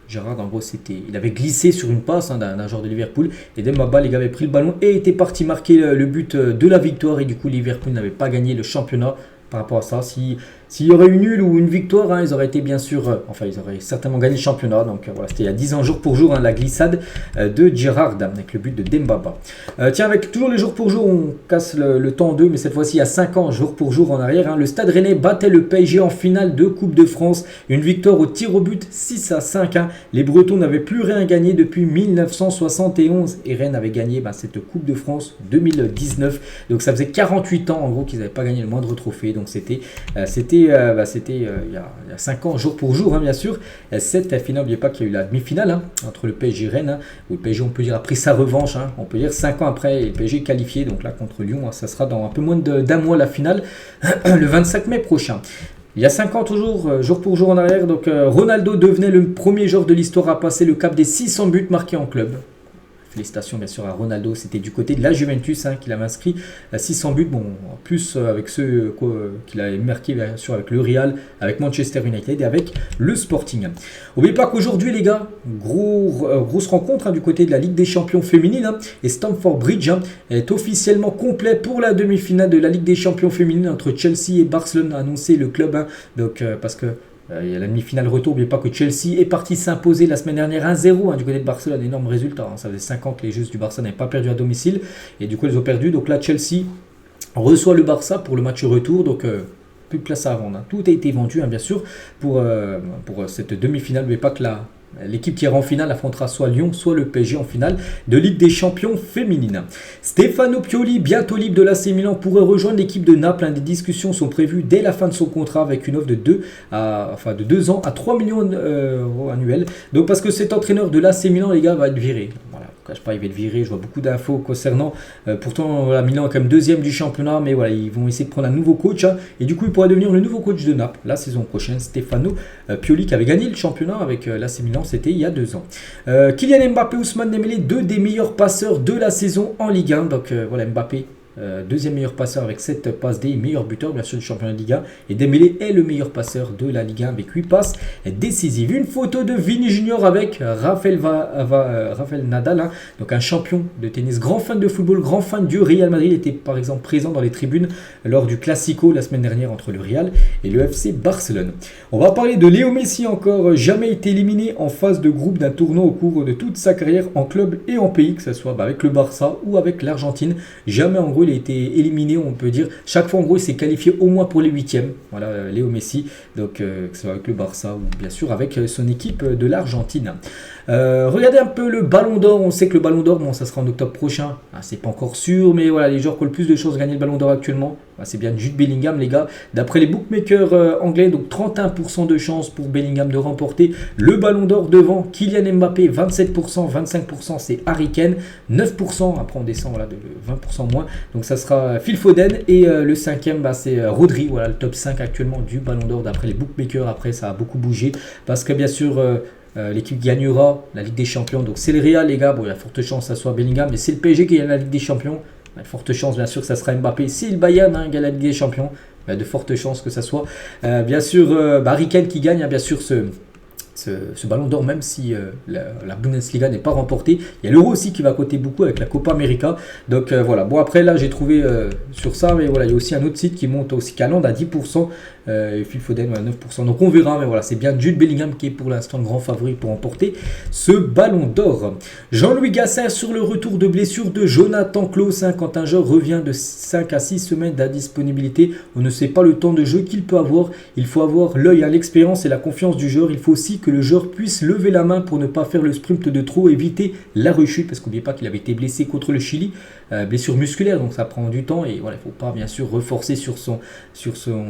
Gerrard en gros il avait glissé sur une passe d'un joueur de Liverpool et Demba les gars avaient pris le ballon et était parti marquer le but de la victoire et du coup Liverpool n'avait pas gagné le championnat. Par rapport à ça, s'il y aurait eu nul ou une victoire, ils auraient été bien sûr, ils auraient certainement gagné le championnat. Donc voilà, c'était il y a 10 ans jour pour jour, la glissade de Gerrard avec le but de Dembaba. Tiens, avec toujours les jours pour jour, on casse le temps en deux, mais cette fois-ci il y a 5 ans jour pour jour en arrière. Le Stade Rennais battait le PSG en finale de Coupe de France, une victoire au tir au but 6-5. Les Bretons n'avaient plus rien gagné depuis 1971 et Rennes avait gagné cette Coupe de France 2019. Donc ça faisait 48 ans en gros qu'ils n'avaient pas gagné le moindre trophée. Donc c'était il y a 5 ans, jour pour jour, bien sûr. Cette finale, n'oubliez pas qu'il y a eu la demi-finale entre le PSG et Rennes, où le PSG, on peut dire, a pris sa revanche. On peut dire 5 ans après, le PSG est qualifié. Donc là, contre Lyon, ça sera dans un peu moins d'un mois la finale, le 25 mai prochain. Il y a 5 ans, toujours, jour pour jour en arrière, donc Ronaldo devenait le premier joueur de l'histoire à passer le cap des 600 buts marqués en club. Félicitations bien sûr à Ronaldo, c'était du côté de la Juventus qu'il avait inscrit 600 buts, bon en plus avec ceux qu'il avait marqué bien sûr avec le Real, avec Manchester United et avec le Sporting. N'oubliez pas qu'aujourd'hui les gars, grosse rencontre du côté de la Ligue des Champions féminine et Stamford Bridge est officiellement complet pour la demi-finale de la Ligue des Champions féminine entre Chelsea et Barcelone, a annoncé le club, donc parce que il y a la demi-finale retour, n'oubliez pas que Chelsea est parti s'imposer la semaine dernière 1-0 du côté de Barcelone, énorme résultat, ça faisait 5 ans que les joueuses du Barça n'avaient pas perdu à domicile et du coup ils ont perdu, donc là Chelsea reçoit le Barça pour le match retour, donc plus de place à vendre, tout a été vendu bien sûr pour cette demi-finale. N'oubliez pas que l'équipe qui ira en finale affrontera soit Lyon, soit le PSG en finale de Ligue des Champions féminine. Stefano Pioli, bientôt libre de l'AC Milan, pourrait rejoindre l'équipe de Naples. Des discussions sont prévues dès la fin de son contrat avec une offre de 2 ans à 3 millions d'euros annuels. Donc parce que cet entraîneur de l'AC Milan, les gars, va être viré. Voilà. Je ne cache pas, il va le virer. Je vois beaucoup d'infos concernant. Pourtant, voilà, Milan est quand même deuxième du championnat, mais voilà, ils vont essayer de prendre un nouveau coach. Hein, et du coup, il pourra devenir le nouveau coach de Naples la saison prochaine. Stefano Pioli qui avait gagné le championnat avec l'AC Milan, c'était il y a 2 ans. Kylian Mbappé, Ousmane Dembélé, deux des meilleurs passeurs de la saison en Ligue 1. Donc voilà, Mbappé. Deuxième meilleur passeur avec 7 passes D, meilleur buteur bien sûr du championnat de Ligue 1. Et Dembélé est le meilleur passeur de la Ligue 1 avec 8 passes décisives. Une photo de Vini Junior avec Rafael Nadal, hein, donc un champion de tennis, grand fan de football, grand fan du Real Madrid. Il était par exemple présent dans les tribunes lors du Classico la semaine dernière entre le Real et le FC Barcelone. On va parler de Léo Messi encore, jamais été éliminé en phase de groupe d'un tournoi au cours de toute sa carrière en club et en pays, que ce soit avec le Barça ou avec l'Argentine. Jamais en gros il a été éliminé, on peut dire. Chaque fois, en gros, il s'est qualifié au moins pour les huitièmes. Voilà, Léo Messi, donc que ce soit avec le Barça ou bien sûr avec son équipe de l'Argentine. Regardez un peu le Ballon d'Or. On sait que le Ballon d'Or, bon, ça sera en octobre prochain. C'est pas encore sûr, mais voilà, les joueurs qui ont le plus de chances de gagner le Ballon d'Or actuellement, c'est bien Jude Bellingham, les gars. D'après les bookmakers anglais, donc 31% de chances pour Bellingham de remporter le Ballon d'Or devant Kylian Mbappé, 27%, 25% c'est Harry Kane, 9%, après on descend voilà, de 20% moins. Donc ça sera Phil Foden et le cinquième, c'est Rodri, voilà le top 5 actuellement du Ballon d'Or d'après les bookmakers. Après ça a beaucoup bougé parce que bien sûr l'équipe gagnera la Ligue des Champions, donc c'est le Real les gars. Bon, il y a forte chance que ça soit Bellingham, mais c'est le PSG qui gagne la Ligue des Champions. Il y a de fortes chances bien sûr que ça sera Mbappé. Si le Bayern gagne la Ligue des Champions, il y a de fortes chances que ça soit bien sûr Harry Kane qui gagne, hein, bien sûr ce Ballon d'Or, même si la Bundesliga n'est pas remportée. Il y a l'Euro aussi qui va coter beaucoup avec la Copa América. Donc voilà, bon après là j'ai trouvé sur ça, mais voilà, il y a aussi un autre site qui monte aussi Caland à 10%, et Phil Foden à 9%. Donc on verra, mais voilà, c'est bien Jude Bellingham qui est pour l'instant le grand favori pour remporter ce Ballon d'Or. Jean-Louis Gasset sur le retour de blessure de Jonathan Klaus, hein, quand un joueur revient de 5 à 6 semaines d'indisponibilité, on ne sait pas le temps de jeu qu'il peut avoir. Il faut avoir l'œil à l'expérience et la confiance du joueur. Il faut aussi que le joueur puisse lever la main pour ne pas faire le sprint de trop, éviter la rechute, parce qu'oubliez pas qu'il avait été blessé contre le Chili, blessure musculaire, donc ça prend du temps, et voilà, il ne faut pas bien sûr reforcer sur son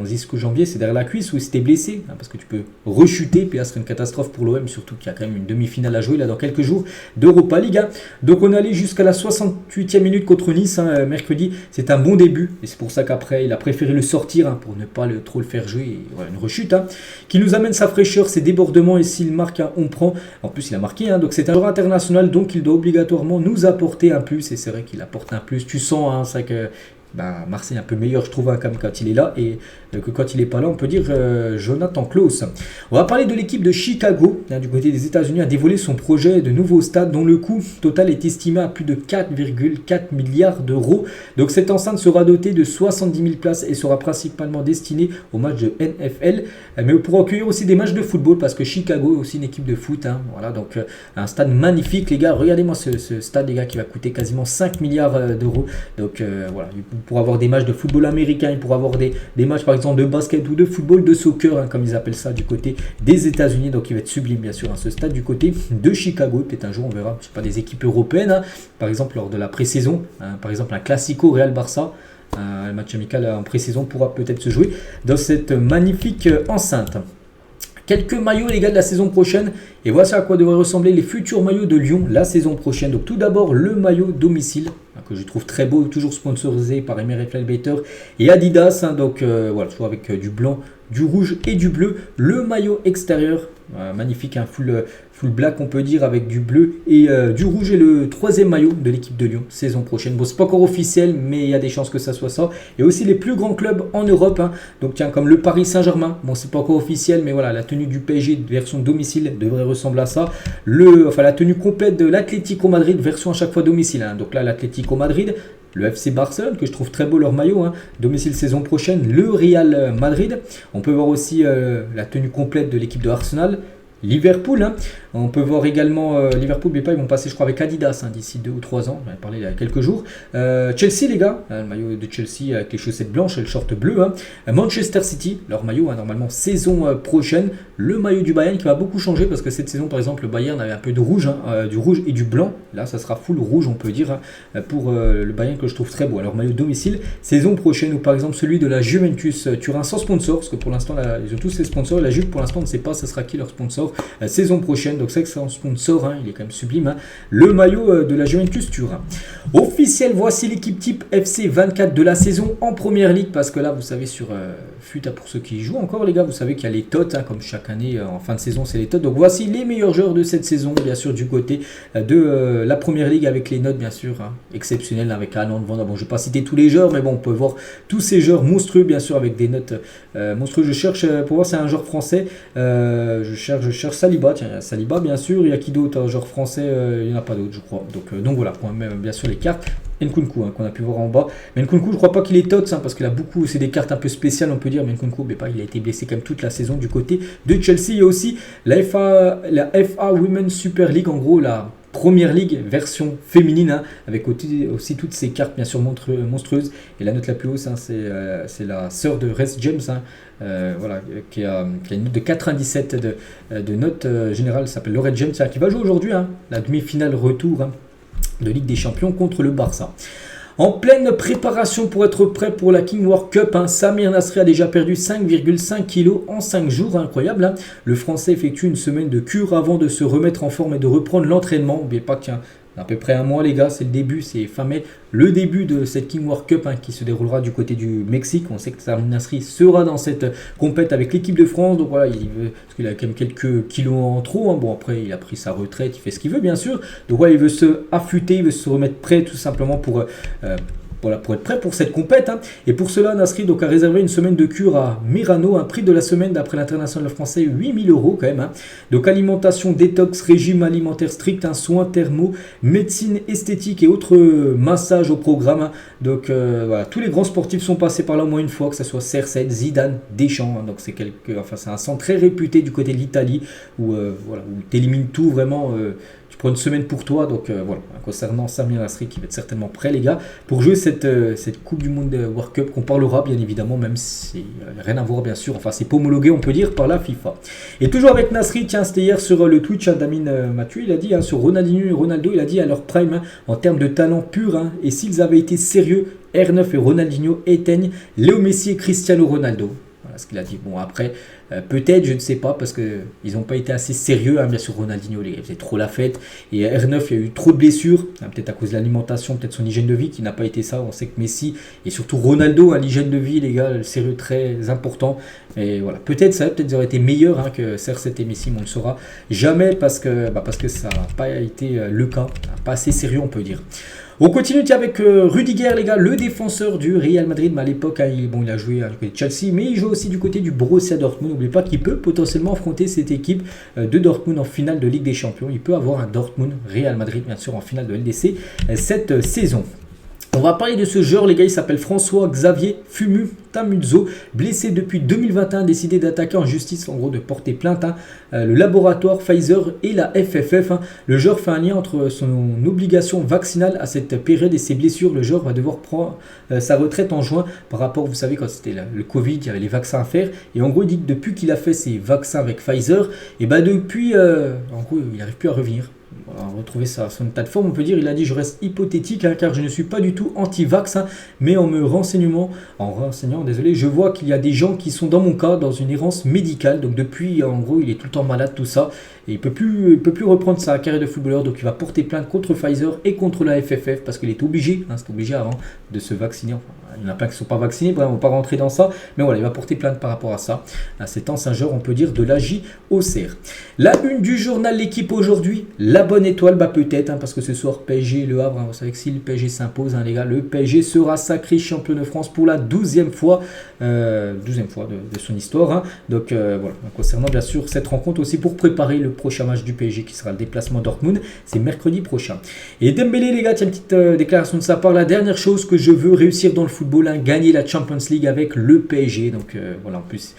ischio-jambier, c'est derrière la cuisse où il s'était blessé, hein, parce que tu peux rechuter, puis là ce serait une catastrophe pour l'OM, surtout qu'il y a quand même une demi-finale à jouer là dans quelques jours d'Europa League. Hein. Donc on est allé jusqu'à la 68e minute contre Nice, hein, mercredi, c'est un bon début, et c'est pour ça qu'après il a préféré le sortir, hein, pour ne pas trop le faire jouer, et voilà, une rechute, hein, qui nous amène sa fraîcheur, ses débordements, et s'il marque, hein, on prend. En plus il a marqué, hein, donc c'est un joueur international, donc il doit obligatoirement nous apporter un plus, et c'est vrai qu'il apporte un plus, tu sens, hein, c'est vrai que Marseille est un peu meilleur je trouve, hein, comme quand il est là, et que quand il n'est pas là on peut dire Jonathan Klaus. On va parler de l'équipe de Chicago, hein, du côté des États-Unis, a dévoilé son projet de nouveau stade dont le coût total est estimé à plus de 4,4 milliards d'euros. Donc cette enceinte sera dotée de 70 000 places et sera principalement destinée aux matchs de NFL, mais pour accueillir aussi des matchs de football, parce que Chicago est aussi une équipe de foot, hein, voilà, donc un stade magnifique les gars. Regardez-moi ce stade les gars, qui va coûter quasiment 5 milliards d'euros. Donc voilà, pour avoir des matchs de football américain, pour avoir des matchs par exemple de basket ou de football, de soccer, hein, comme ils appellent ça du côté des États-Unis. Donc il va être sublime bien sûr, hein, ce stade du côté de Chicago. Peut-être un jour on verra, je sais pas, des équipes européennes, hein, par exemple lors de la pré-saison, hein, par exemple un Classico Real Barça, un match amical en pré-saison pourra peut-être se jouer dans cette magnifique enceinte. Quelques maillots les gars de la saison prochaine, et voici à quoi devraient ressembler les futurs maillots de Lyon la saison prochaine. Donc tout d'abord le maillot domicile, que je trouve très beau, toujours sponsorisé par Emery Better et Adidas, hein, donc voilà, toujours avec du blanc, du rouge et du bleu. Le maillot extérieur, magnifique, un full black on peut dire, avec du bleu et du rouge, et le troisième maillot de l'équipe de Lyon saison prochaine. Bon, c'est pas encore officiel, mais il y a des chances que ça soit ça. Et aussi les plus grands clubs en Europe, hein, donc tiens, comme le Paris Saint-Germain. Bon, c'est pas encore officiel, mais voilà, la tenue du PSG version domicile devrait ressembler à ça. La tenue complète de l'Atlético Madrid version à chaque fois domicile, hein. Donc là l'Atlético Madrid, le FC Barcelone, que je trouve très beau leur maillot, hein, domicile saison prochaine, le Real Madrid. On peut voir aussi la tenue complète de l'équipe de Arsenal. Liverpool, hein. On peut voir également Liverpool, mais pas, ils vont passer je crois avec Adidas, hein, d'ici 2 ou 3 ans, j'en ai parlé il y a quelques jours. Chelsea les gars, le maillot de Chelsea avec les chaussettes blanches et le short bleu, hein. Manchester City, leur maillot, hein, normalement saison prochaine. le maillot du Bayern qui va beaucoup changer parce que cette saison par exemple le Bayern avait un peu de rouge, du rouge et du blanc. Là ça sera full rouge on peut dire pour le Bayern que je trouve très beau. Alors maillot domicile, saison prochaine ou par exemple celui de la Juventus Turin sans sponsor parce que pour l'instant ils ont tous les sponsors. La Juve pour l'instant on ne sait pas ce sera qui leur sponsor saison prochaine. Donc c'est que c'est un sponsor, il est quand même sublime. Le maillot de la Juventus Turin. Officiel, voici l'équipe type FC 24 de la saison en première ligue parce que là vous savez sur FUT pour ceux qui y jouent encore les gars, vous savez qu'il y a les TOT comme chaque année en fin de saison c'est les TOT. Donc voici les meilleurs joueurs de cette saison bien sûr du côté de la première ligue avec les notes bien sûr exceptionnelles avec Haaland, Van. Bon je ne vais pas citer tous les joueurs mais bon on peut voir tous ces joueurs monstrueux bien sûr avec des notes monstrueuses. Je cherche pour voir c'est un joueur français, je cherche Saliba, tiens Saliba bien sûr, il y a qui d'autre un joueur français, il n'y en a pas d'autres je crois. Donc voilà, pour même bien sûr les cartes. Nkunku qu'on a pu voir en bas. Mais Nkunku, je crois pas qu'il est tots parce qu'il a beaucoup, c'est des cartes un peu spéciales on peut dire. Mais Nkunku, il a été blessé quand même toute la saison du côté de Chelsea. Il y a aussi la FA Women's Super League, en gros la première ligue version féminine avec aussi toutes ces cartes bien sûr monstrueuses. Et la note la plus haute c'est la sœur de Reece James voilà, qui a une note de 97 de note générale, s'appelle Laurette James qui va jouer aujourd'hui la demi-finale retour de Ligue des Champions contre le Barça. En pleine préparation pour être prêt pour la King World Cup, Samir Nasri a déjà perdu 5,5 kg en 5 jours, incroyable. Le Français effectue une semaine de cure avant de se remettre en forme et de reprendre l'entraînement. N'oubliez pas qu'il y a à peu près un mois les gars, c'est le début, c'est fin mai, le début de cette King World Cup qui se déroulera du côté du Mexique. On sait que Samir Nasri sera dans cette compète avec l'équipe de France, donc voilà, parce qu'il a quand même quelques kilos en trop, bon après il a pris sa retraite, il fait ce qu'il veut bien sûr, donc voilà, il veut se affûter, il veut se remettre prêt tout simplement pour être prêt pour cette compète. Et pour cela, Nasri donc, a réservé une semaine de cure à Mirano, un prix de la semaine d'après l'international français, 8 000 € quand même. Donc alimentation, détox, régime alimentaire strict, soins thermo, médecine esthétique et autres massages au programme. Donc voilà, tous les grands sportifs sont passés par là au moins une fois, que ce soit CR7, Zidane, Deschamps. Donc c'est un centre très réputé du côté de l'Italie où tu élimines tout vraiment. Tu prends une semaine pour toi, donc voilà, concernant Samir Nasri qui va être certainement prêt les gars pour jouer cette Coupe du Monde World Cup qu'on parlera bien évidemment, même si rien à voir bien sûr, enfin c'est pas homologué on peut dire par la FIFA. Et toujours avec Nasri, tiens c'était hier sur le Twitch Damien Mathieu, il a dit sur Ronaldinho et Ronaldo, il a dit à leur prime en termes de talent pur, et s'ils avaient été sérieux, R9 et Ronaldinho éteignent Léo Messi et Cristiano Ronaldo. Voilà ce qu'il a dit. Bon après peut-être, je ne sais pas, parce qu'ils n'ont pas été assez sérieux. Bien sûr, Ronaldinho, il faisait trop la fête. Et R9, il y a eu trop de blessures. Peut-être à cause de l'alimentation, peut-être son hygiène de vie qui n'a pas été ça. On sait que Messi et surtout Ronaldo, l'hygiène de vie, les gars, le sérieux très important. Et voilà, peut-être ça aurait été meilleur que CR7 et Messi, mais on ne le saura jamais parce que ça n'a pas été le cas. Pas assez sérieux, on peut dire. On continue avec Rudiger les gars, le défenseur du Real Madrid, mais à l'époque il a joué du côté de Chelsea, mais il joue aussi du côté du Borussia Dortmund. N'oubliez pas qu'il peut potentiellement affronter cette équipe de Dortmund en finale de Ligue des Champions. Il peut avoir un Dortmund Real Madrid bien sûr en finale de LDC cette saison. On va parler de ce joueur, les gars, il s'appelle François-Xavier Fumu Tamuzzo, blessé depuis 2021, décidé d'attaquer en justice, en gros de porter plainte, le laboratoire Pfizer et la FFF. Le joueur fait un lien entre son obligation vaccinale à cette période et ses blessures. Le joueur va devoir prendre sa retraite en juin par rapport, vous savez, quand c'était le Covid, il y avait les vaccins à faire. Et en gros, il dit que depuis qu'il a fait ses vaccins avec Pfizer, et depuis, en gros, il n'arrive plus à revenir. On va retrouver son état de forme, on peut dire, il a dit je reste hypothétique car je ne suis pas du tout anti-vax, mais en renseignant, désolé, je vois qu'il y a des gens qui sont dans mon cas dans une errance médicale, donc depuis en gros il est tout le temps malade tout ça, et il peut plus reprendre sa carrière de footballeur, donc il va porter plainte contre Pfizer et contre la FFF parce qu'il est obligé, c'est obligé avant de se vacciner, il y en a plein qui ne sont pas vaccinés, bref, on ne va pas rentrer dans ça, mais voilà, il va porter plainte par rapport à ça, cet ancien joueur, on peut dire, de la JOCR. La une du journal L'équipe aujourd'hui, la bonne étoile, peut-être, parce que ce soir, PSG Le Havre, vous savez que si le PSG s'impose, les gars, le PSG sera sacré champion de France pour la 12e fois, de son histoire. Donc voilà, concernant bien sûr cette rencontre aussi pour préparer le prochain match du PSG qui sera le déplacement Dortmund, c'est mercredi prochain. Et Dembélé, les gars, tiens, une petite déclaration de sa part, la dernière chose que je veux réussir dans le football, gagner la Champions League avec le PSG. Donc voilà, en plus,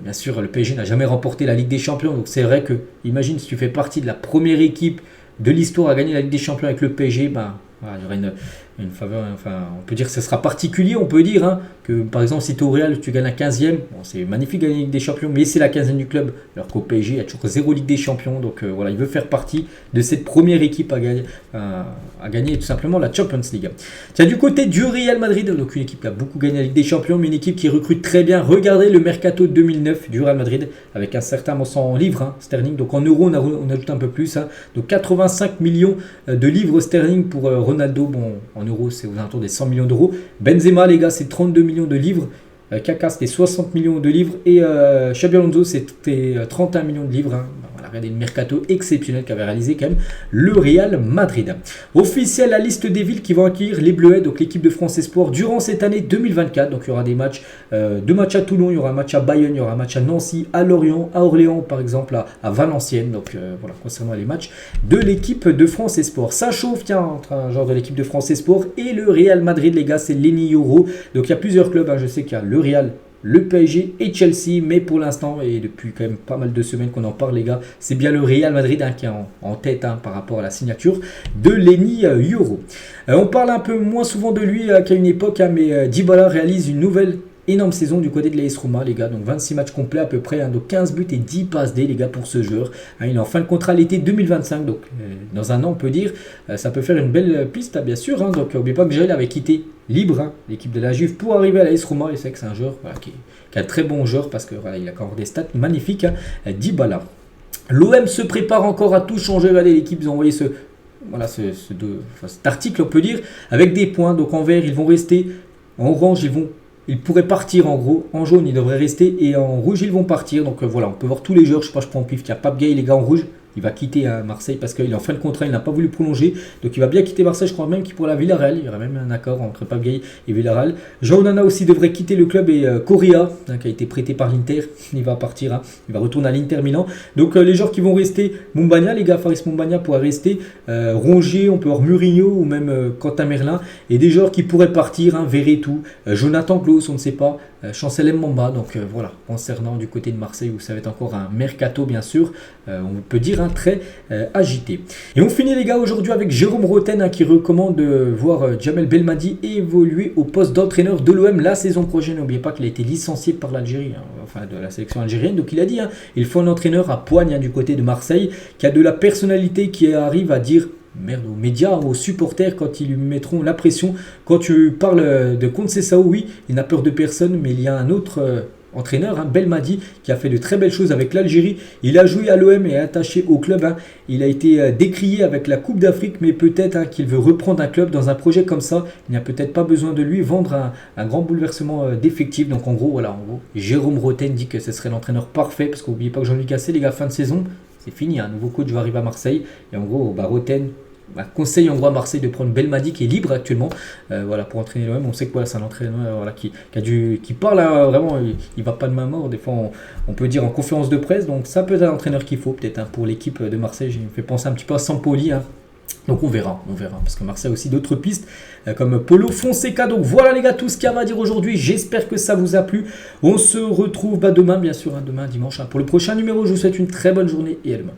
bien sûr, le PSG n'a jamais remporté la Ligue des Champions, donc c'est vrai que, imagine si tu fais partie de la première équipe de l'histoire à gagner la Ligue des Champions avec le PSG, voilà, il y aurait une faveur, enfin, on peut dire que ce sera particulier, on peut dire, hein, que par exemple, si tu es au Real, tu gagnes la 15e, bon, c'est magnifique gagner la Ligue des Champions, mais c'est la 15e du club, alors qu'au PSG, il y a toujours 0 Ligue des Champions, donc voilà, il veut faire partie de cette première équipe à gagner tout simplement la Champions League. Tiens, du côté du Real Madrid, donc une équipe qui a beaucoup gagné la Ligue des Champions, mais une équipe qui recrute très bien. Regardez le mercato 2009 du Real Madrid, avec un certain montant en livres hein, sterling, donc en euros, on ajoute un peu plus, hein, donc 85 millions de livres sterling pour Ronaldo, bon, en euros, c'est aux alentours des 100 millions d'euros. Benzema, les gars, c'est 32 millions de livres. Kaka, c'était 60 millions de livres. Et Xabi Alonso, c'était 31 millions de livres. Hein. Voilà, regardez le mercato exceptionnel qu'avait réalisé quand même le Real Madrid. Officiel, la liste des villes qui vont accueillir les Bleuets, donc l'équipe de France Espoir, durant cette année 2024. Donc il y aura des matchs, 2 matchs à Toulon, il y aura un match à Bayonne, il y aura un match à Nancy, à Lorient, à Orléans, par exemple, à Valenciennes. Donc voilà, concernant les matchs de l'équipe de France Espoir. Ça chauffe, tiens, entre un genre de l'équipe de France Espoir et le Real Madrid, les gars, c'est l'Eni Euro. Donc il y a plusieurs clubs, hein, je sais qu'il y a le Real, le PSG et Chelsea, mais pour l'instant, et depuis quand même pas mal de semaines qu'on en parle les gars, c'est bien le Real Madrid hein, qui est en tête hein, par rapport à la signature de l'Eni Euro. On parle un peu moins souvent de lui qu'à une époque, hein, mais Dybala réalise une nouvelle énorme saison du côté de l'AS Roma les gars, donc 26 matchs complets à peu près, hein, donc 15 buts et 10 passes D les gars pour ce joueur, hein, il est en fin de contrat l'été 2025, donc dans un an on peut dire, ça peut faire une belle piste hein, bien sûr, hein, donc n'oubliez pas que Jaël avait quitté libre hein, l'équipe de la Juve pour arriver à l'AS Roma, et c'est que c'est un joueur voilà, qui est un très bon joueur parce que voilà, il a encore des stats magnifiques, hein, Dybala. L'OM se prépare encore à tout changer, regardez l'équipe, ils ont envoyé cet article on peut dire, avec des points, donc en vert ils vont rester, en orange ils pourraient partir en gros, en jaune ils devraient rester et en rouge ils vont partir. Donc voilà, on peut voir tous les joueurs, je sais pas, je prends au pif, il y a Pape Gueye les gars en rouge, il va quitter Marseille parce qu'il est en fin de contrat, il n'a pas voulu prolonger, donc il va bien quitter Marseille, je crois même qu'il pourra la Villarreal, il y aura même un accord entre Pape Gueye et Villarreal. Jean Onana aussi devrait quitter le club et Correa, hein, qui a été prêté par l'Inter, il va partir, hein, il va retourner à l'Inter Milan. Donc les joueurs qui vont rester, Mumbagna les gars, Faris Mumbagna pourra rester, Rongier, on peut avoir Murillo ou même Quentin Merlin, et des joueurs qui pourraient partir, hein, Verretou, Jonathan Klaus, on ne sait pas, Chancel Mbamba, donc voilà, concernant du côté de Marseille où ça va être encore un mercato bien sûr, on peut dire un très agité. Et on finit les gars aujourd'hui avec Jérôme Roten hein, qui recommande de voir Djamel Belmadi évoluer au poste d'entraîneur de l'OM la saison prochaine. N'oubliez pas qu'il a été licencié par l'Algérie, hein, enfin de la sélection algérienne, donc il a dit hein, il faut un entraîneur à poigne hein, du côté de Marseille, qui a de la personnalité, qui arrive à dire merde aux médias, aux supporters quand ils lui mettront la pression. Quand tu parles de Conceição, oui, il n'a peur de personne, mais il y a un autre entraîneur, hein, Belmadi, qui a fait de très belles choses avec l'Algérie. Il a joué à l'OM et est attaché au club. Hein. Il a été décrié avec la Coupe d'Afrique, mais peut-être hein, qu'il veut reprendre un club dans un projet comme ça. Il n'y a peut-être pas besoin de lui vendre un grand bouleversement d'effectifs. Donc en gros, Jérôme Roten dit que ce serait l'entraîneur parfait, parce qu'oubliez pas que Jean-Luc Gasset, les gars, fin de saison, c'est fini. Un nouveau coach va arriver à Marseille. Et en gros, Roten conseille en gros à Marseille de prendre Belmadi qui est libre actuellement voilà, pour entraîner l'OM. On sait que voilà, c'est un entraîneur voilà, qui parle vraiment, il va pas de main mort, des fois on peut dire en conférence de presse, donc ça peut être un entraîneur qu'il faut peut-être hein, pour l'équipe de Marseille. Il me fait penser un petit peu à Sampoli hein. Donc on verra, parce que Marseille a aussi d'autres pistes comme Paulo Fonseca. Donc voilà les gars, tout ce qu'il y a à dire aujourd'hui, j'espère que ça vous a plu. On se retrouve demain bien sûr, hein, demain dimanche hein, pour le prochain numéro. Je vous souhaite une très bonne journée et à demain.